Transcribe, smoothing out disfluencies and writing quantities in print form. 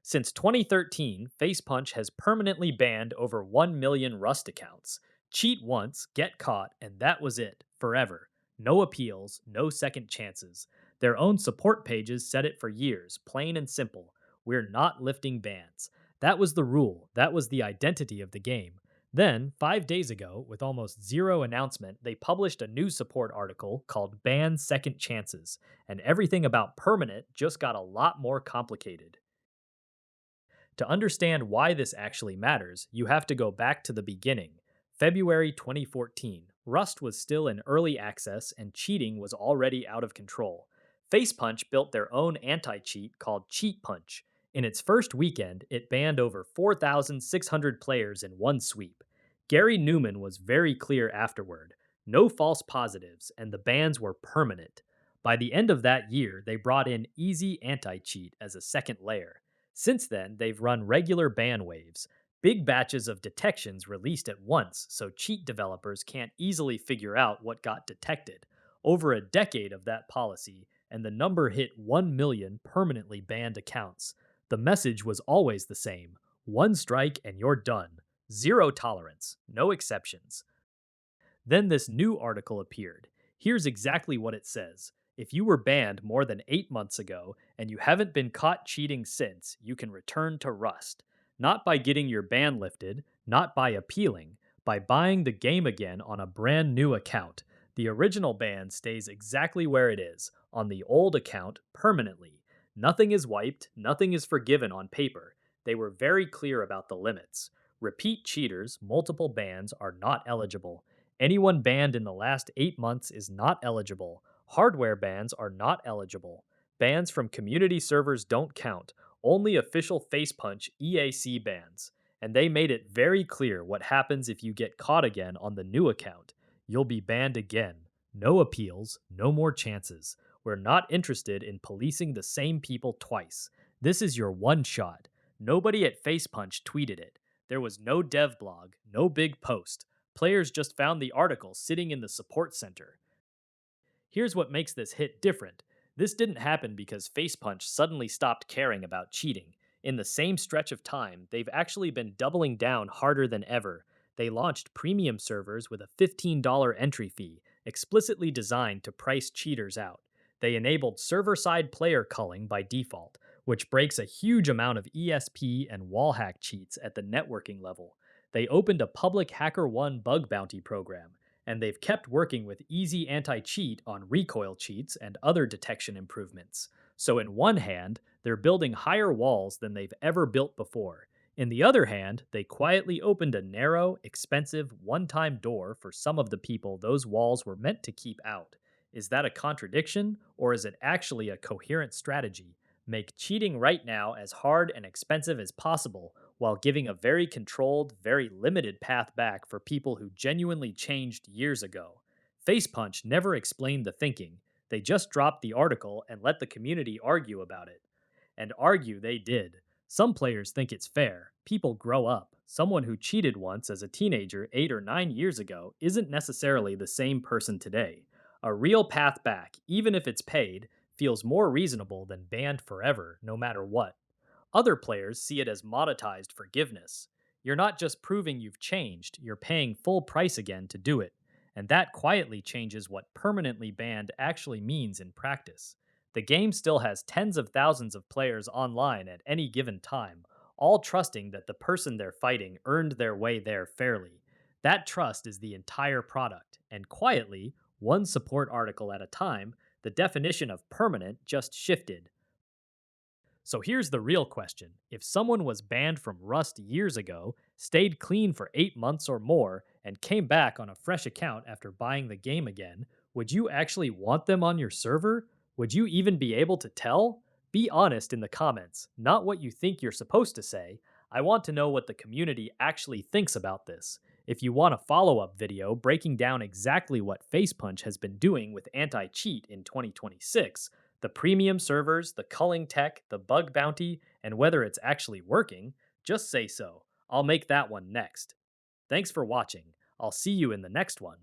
Since 2013, Facepunch has permanently banned over 1 million Rust accounts. Cheat once, get caught, and that was it, forever. No appeals, no second chances. Their own support pages said it for years, plain and simple. We're not lifting bans. That was the rule, that was the identity of the game. Then, 5 days ago, with almost zero announcement, they published a new support article called Ban Second Chances, and everything about permanent just got a lot more complicated. To understand why this actually matters, you have to go back to the beginning. February 2014. Rust was still in early access and cheating was already out of control. Facepunch built their own anti cheat called Cheat Punch. In its first weekend, it banned over 4,600 players in one sweep. Gary Newman was very clear afterward: no false positives, and the bans were permanent. By the end of that year, they brought in Easy Anti Cheat as a second layer. Since then, they've run regular ban waves, big batches of detections released at once so cheat developers can't easily figure out what got detected. Over a decade of that policy, and the number hit 1 million permanently banned accounts. The message was always the same: one strike and you're done. Zero tolerance, no exceptions. Then this new article appeared. Here's exactly what it says: if you were banned more than 8 months ago and you haven't been caught cheating since, you can return to Rust. Not by getting your ban lifted, not by appealing, by buying the game again on a brand new account. The original ban stays exactly where it is, on the old account permanently. Nothing is wiped, nothing is forgiven on paper. They were very clear about the limits. Repeat cheaters, multiple bans, are not eligible. Anyone banned in the last 8 months is not eligible. Hardware bans are not eligible. Bans from community servers don't count. Only official Facepunch EAC bans. And they made it very clear what happens if you get caught again on the new account. You'll be banned again. No appeals, no more chances. We're not interested in policing the same people twice. This is your one shot. Nobody at Facepunch tweeted it. There was no devblog, no big post. Players just found the article sitting in the support center. Here's what makes this hit different. This didn't happen because Facepunch suddenly stopped caring about cheating. In the same stretch of time, they've actually been doubling down harder than ever. They launched premium servers with a $15 entry fee, explicitly designed to price cheaters out. They enabled server-side player culling by default, which breaks a huge amount of ESP and wallhack cheats at the networking level. They opened a public HackerOne bug bounty program, and they've kept working with Easy Anti-Cheat on recoil cheats and other detection improvements. So in one hand, they're building higher walls than they've ever built before. In the other hand, they quietly opened a narrow, expensive, one-time door for some of the people those walls were meant to keep out. Is that a contradiction, or is it actually a coherent strategy? Make cheating right now as hard and expensive as possible, while giving a very controlled, very limited path back for people who genuinely changed years ago. Facepunch never explained the thinking. They just dropped the article and let the community argue about it. And argue they did. Some players think it's fair. People grow up. Someone who cheated once as a teenager 8 or 9 years ago isn't necessarily the same person today. A real path back, even if it's paid, feels more reasonable than banned forever, no matter what. Other players see it as monetized forgiveness. You're not just proving you've changed, you're paying full price again to do it. And that quietly changes what permanently banned actually means in practice. The game still has tens of thousands of players online at any given time, all trusting that the person they're fighting earned their way there fairly. That trust is the entire product, and quietly, one support article at a time, the definition of permanent just shifted. So here's the real question. If someone was banned from Rust years ago, stayed clean for 8 months or more, and came back on a fresh account after buying the game again, would you actually want them on your server? Would you even be able to tell? Be honest in the comments, not what you think you're supposed to say. I want to know what the community actually thinks about this. If you want a follow-up video breaking down exactly what Facepunch has been doing with anti-cheat in 2026, the premium servers, the culling tech, the bug bounty, and whether it's actually working, just say so. I'll make that one next. Thanks for watching. I'll see you in the next one.